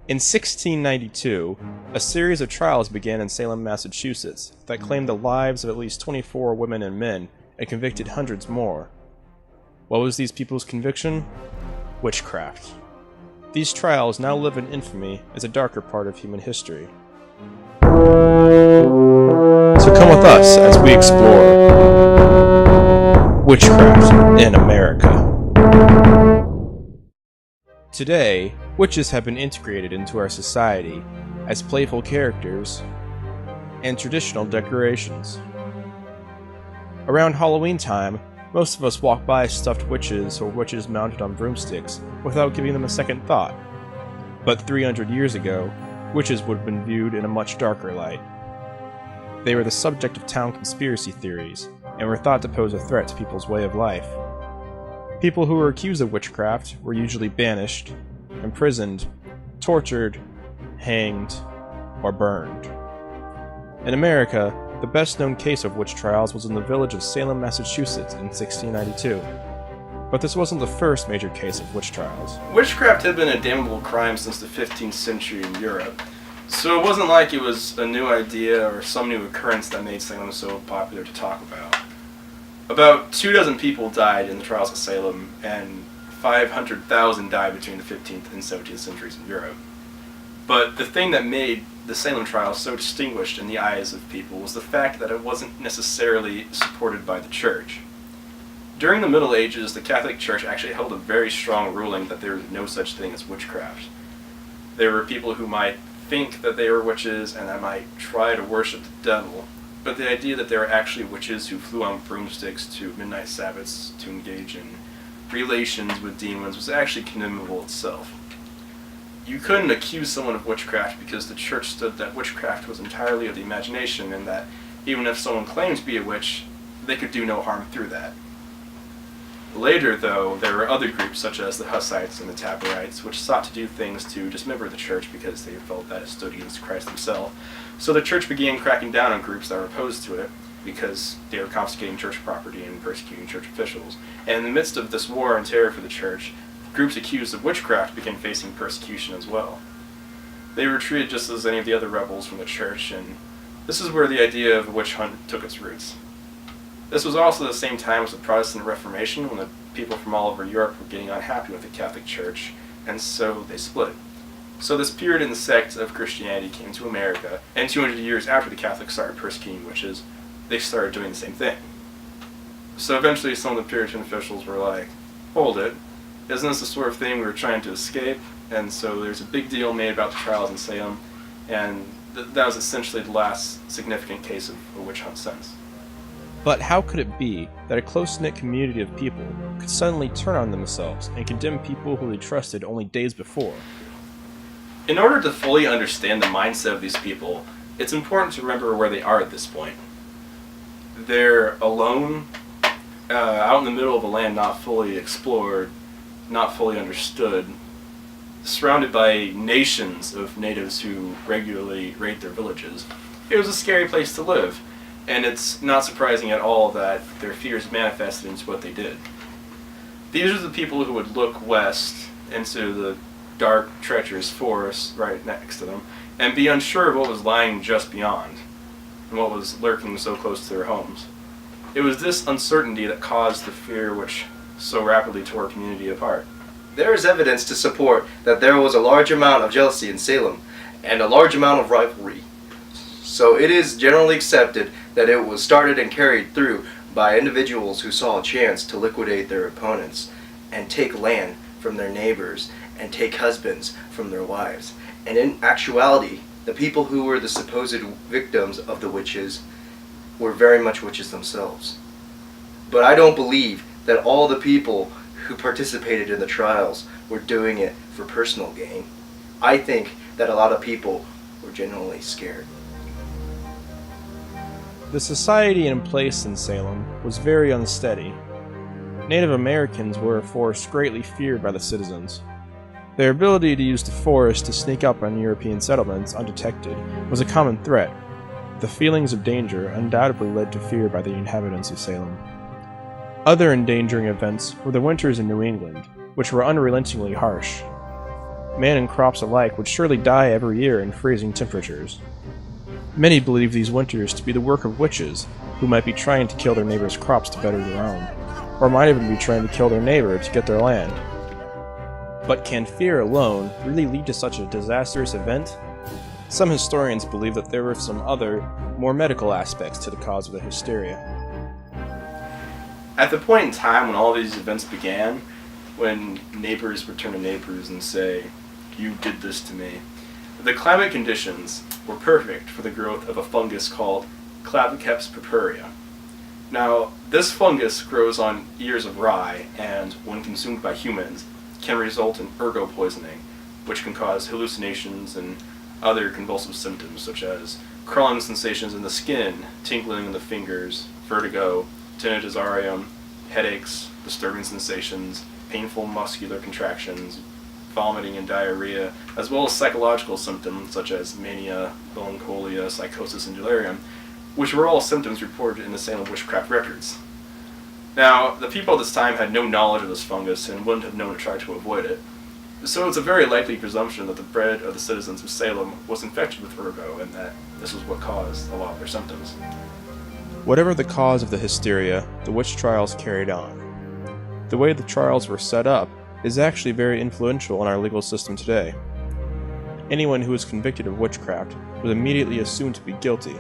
In 1692, a series of trials began in Salem, Massachusetts that claimed the lives of at least 24 women and men and convicted hundreds more. What was these people's conviction? Witchcraft. These trials now live in infamy as a darker part of human history. So come with us as we explore witchcraft in America. Today, witches have been integrated into our society as playful characters and traditional decorations. Around Halloween time, most of us walk by stuffed witches or witches mounted on broomsticks without giving them a second thought. But 300 years ago, witches would have been viewed in a much darker light. They were the subject of town conspiracy theories and were thought to pose a threat to people's way of life. People who were accused of witchcraft were usually banished, imprisoned, tortured, hanged, or burned. In America, the best-known case of witch trials was in the village of Salem, Massachusetts in 1692. But this wasn't the first major case of witch trials. Witchcraft had been a damnable crime since the 15th century in Europe, so it wasn't like it was a new idea or some new occurrence that made Salem so popular to talk about. About 24 people died in the trials of Salem, and 500,000 died between the 15th and 17th centuries in Europe. But the thing that made the Salem trial so distinguished in the eyes of people was the fact that it wasn't necessarily supported by the church. During the Middle Ages, the Catholic Church actually held a very strong ruling that there was no such thing as witchcraft. There were people who might think that they were witches and that might try to worship the devil, but the idea that there were actually witches who flew on broomsticks to midnight Sabbaths to engage in relations with demons was actually condemnable itself. You couldn't accuse someone of witchcraft because the church stood that witchcraft was entirely of the imagination and that even if someone claimed to be a witch, they could do no harm through that. Later, though, there were other groups such as the Hussites and the Taborites which sought to do things to dismember the church because they felt that it stood against Christ himself. So the church began cracking down on groups that were opposed to it because they were confiscating church property and persecuting church officials. And in the midst of this war and terror for the church, groups accused of witchcraft began facing persecution as well. They were treated just as any of the other rebels from the church, and this is where the idea of a witch hunt took its roots. This was also the same time as the Protestant Reformation, when the people from all over Europe were getting unhappy with the Catholic Church, and so they split. So this Puritan sect of Christianity came to America, and 200 years after the Catholics started persecuting witches, they started doing the same thing. So eventually some of the Puritan officials were like, hold it, isn't this the sort of thing we were trying to escape? And so there's a big deal made about the trials in Salem, and that was essentially the last significant case of a witch hunt since. But how could it be that a close-knit community of people could suddenly turn on themselves and condemn people who they trusted only days before? In order to fully understand the mindset of these people, it's important to remember where they are at this point. They're alone, out in the middle of a land not fully explored, not fully understood, surrounded by nations of natives who regularly raid their villages. It was a scary place to live, and it's not surprising at all that their fears manifested into what they did. These are the people who would look west into the dark, treacherous forest right next to them and be unsure of what was lying just beyond and what was lurking so close to their homes. It was this uncertainty that caused the fear which so rapidly tore our community apart. There is evidence to support that there was a large amount of jealousy in Salem and a large amount of rivalry. So it is generally accepted that it was started and carried through by individuals who saw a chance to liquidate their opponents and take land from their neighbors and take husbands from their wives. And in actuality, the people who were the supposed victims of the witches were very much witches themselves. But I don't believe that all the people who participated in the trials were doing it for personal gain. I think that a lot of people were genuinely scared. The society in place in Salem was very unsteady. Native Americans were a force greatly feared by the citizens. Their ability to use the forest to sneak up on European settlements undetected was a common threat. The feelings of danger undoubtedly led to fear by the inhabitants of Salem. Other endangering events were the winters in New England, which were unrelentingly harsh. man and crops alike would surely die every year in freezing temperatures. Many believe these winters to be the work of witches, who might be trying to kill their neighbor's crops to better their own, or might even be trying to kill their neighbor to get their land. But can fear alone really lead to such a disastrous event? Some historians believe that there were some other, more medical aspects to the cause of the hysteria. At the point in time when all these events began, when neighbors would turn to neighbors and say, "You did this to me," the climate conditions were perfect for the growth of a fungus called Claviceps purpurea. Now, this fungus grows on ears of rye, and when consumed by humans, can result in ergo poisoning, which can cause hallucinations and other convulsive symptoms such as crawling sensations in the skin, tingling in the fingers, vertigo, tinnitus aurium, headaches, disturbing sensations, painful muscular contractions, vomiting and diarrhea, as well as psychological symptoms such as mania, melancholia, psychosis, and delirium, which were all symptoms reported in the Salem witchcraft records. Now, the people at this time had no knowledge of this fungus and wouldn't have known to try to avoid it, so it's a very likely presumption that the bread of the citizens of Salem was infected with ergo and that this was what caused a lot of their symptoms. Whatever the cause of the hysteria, the witch trials carried on. The way the trials were set up is actually very influential in our legal system today. Anyone who was convicted of witchcraft was immediately assumed to be guilty.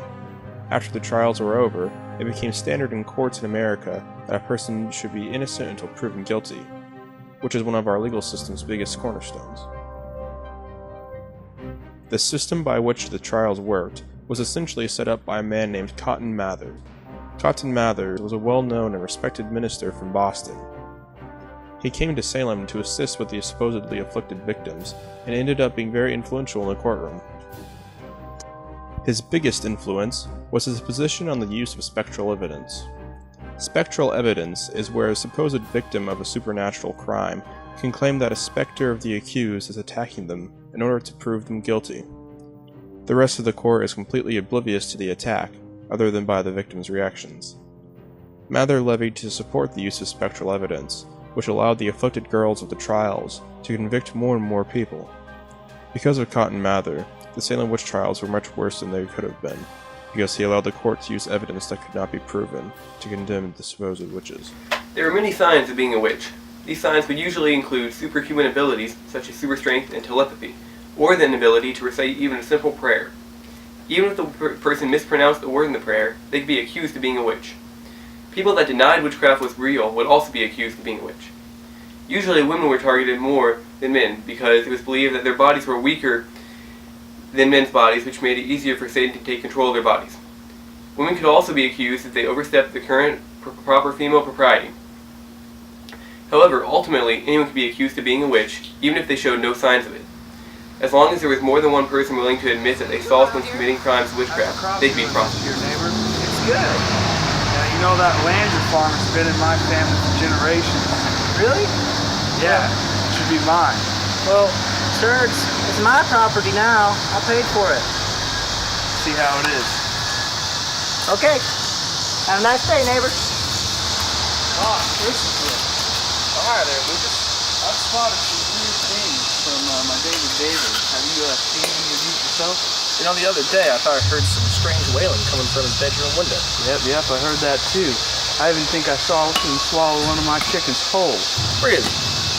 After the trials were over, it became standard in courts in America that a person should be innocent until proven guilty, which is one of our legal system's biggest cornerstones. The system by which the trials worked was essentially set up by a man named Cotton Mather. Cotton Mather was a well-known and respected minister from Boston. He came to Salem to assist with the supposedly afflicted victims, and ended up being very influential in the courtroom. His biggest influence was his position on the use of spectral evidence. Spectral evidence is where a supposed victim of a supernatural crime can claim that a specter of the accused is attacking them in order to prove them guilty. The rest of the court is completely oblivious to the attack, other than by the victim's reactions. Mather levied to support the use of spectral evidence, which allowed the afflicted girls of the trials to convict more and more people. Because of Cotton Mather, the Salem witch trials were much worse than they could have been, because he allowed the court to use evidence that could not be proven to condemn the supposed witches. There are many signs of being a witch. These signs would usually include superhuman abilities such as super strength and telepathy, or the inability to recite even a simple prayer. Even if the person mispronounced a word in the prayer, they could be accused of being a witch. People that denied witchcraft was real would also be accused of being a witch. Usually women were targeted more than men because it was believed that their bodies were weaker than men's bodies, which made it easier for Satan to take control of their bodies. Women could also be accused if they overstepped the current proper female propriety. However, ultimately, anyone could be accused of being a witch, even if they showed no signs of it. As long as there was more than one person willing to admit that they saw someone committing crimes of witchcraft, they could be prosecuted. Neighbor, it's good. You know that land your farm has been in my family for generations. Really? Yeah, it should be mine. Well, sir, it's my property now. I paid for it. See how it is. Okay. Have a nice day, neighbor. Hi there, Lucas. I've spotted some weird things from my neighbor David. Have you seen any of these yourself? You know, the other day I thought I heard some strange wailing coming from his bedroom window. Yep, I heard that too. I even think I saw him swallow one of my chickens whole. Really?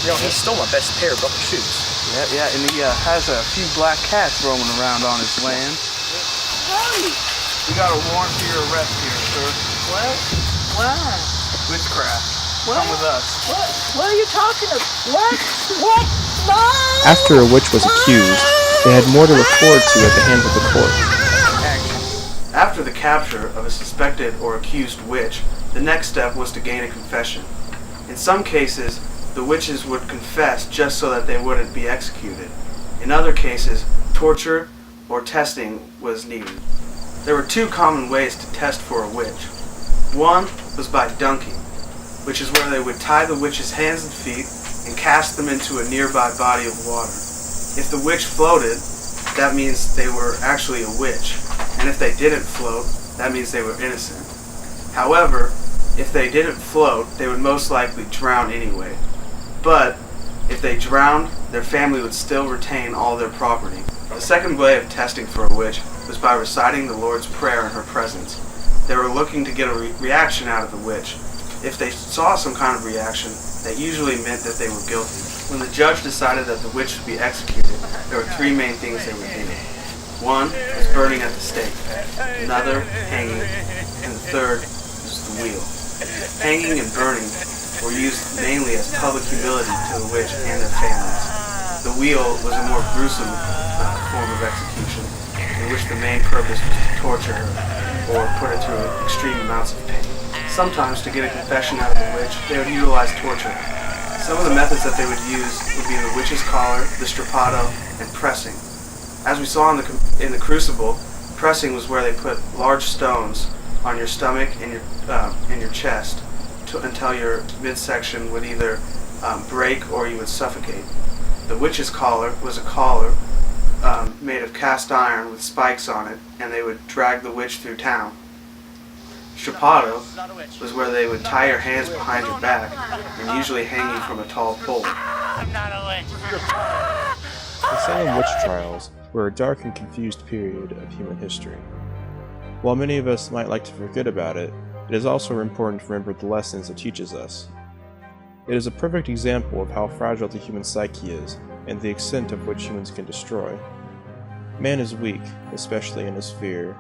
You know, he stole my best pair of bucket shoes. Yeah, and he has a few black cats roaming around on his land. Hey! We got a warrant for your arrest here, sir. What? Why? Witchcraft. What? Come with us. What are you talking about? What? No! After a witch was accused, they had more to look forward to at the hands of the court. After the capture of a suspected or accused witch, the next step was to gain a confession. In some cases, the witches would confess just so that they wouldn't be executed. In other cases, torture or testing was needed. There were two common ways to test for a witch. One was by dunking, which is where they would tie the witch's hands and feet and cast them into a nearby body of water. If the witch floated, that means they were actually a witch, and if they didn't float, that means they were innocent. However, if they didn't float, they would most likely drown anyway. But If they drowned, their family would still retain all their property. The second way of testing for a witch was by reciting the Lord's Prayer in her presence. They were looking to get a reaction out of the witch. If they saw some kind of reaction, that usually meant that they were guilty. When the judge decided that the witch should be executed, there were three main things they would do. One was burning at the stake, another hanging, and the third was the wheel. Hanging and burning were used mainly as public humility to the witch and their families. The wheel was a more gruesome form of execution, in which the main purpose was to torture her or put her through extreme amounts of pain. Sometimes, to get a confession out of the witch, they would utilize torture. Some of the methods that they would use would be the witch's collar, the strappado, and pressing. As we saw in the crucible, pressing was where they put large stones on your stomach and your chest until your midsection would either break or you would suffocate. The witch's collar was a collar made of cast iron with spikes on it, and they would drag the witch through town. Strappado was where they would tie your hands behind your back and usually hang you from a tall pole. The Salem witch trials were a dark and confused period of human history. While many of us might like to forget about it, it is also important to remember the lessons it teaches us. It is a perfect example of how fragile the human psyche is and the extent of which humans can destroy. Man is weak, especially in his fear,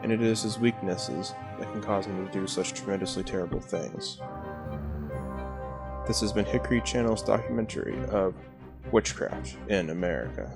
and it is his weaknesses that can cause him to do such tremendously terrible things. This has been Hickory Channel's documentary of Witchcraft in America.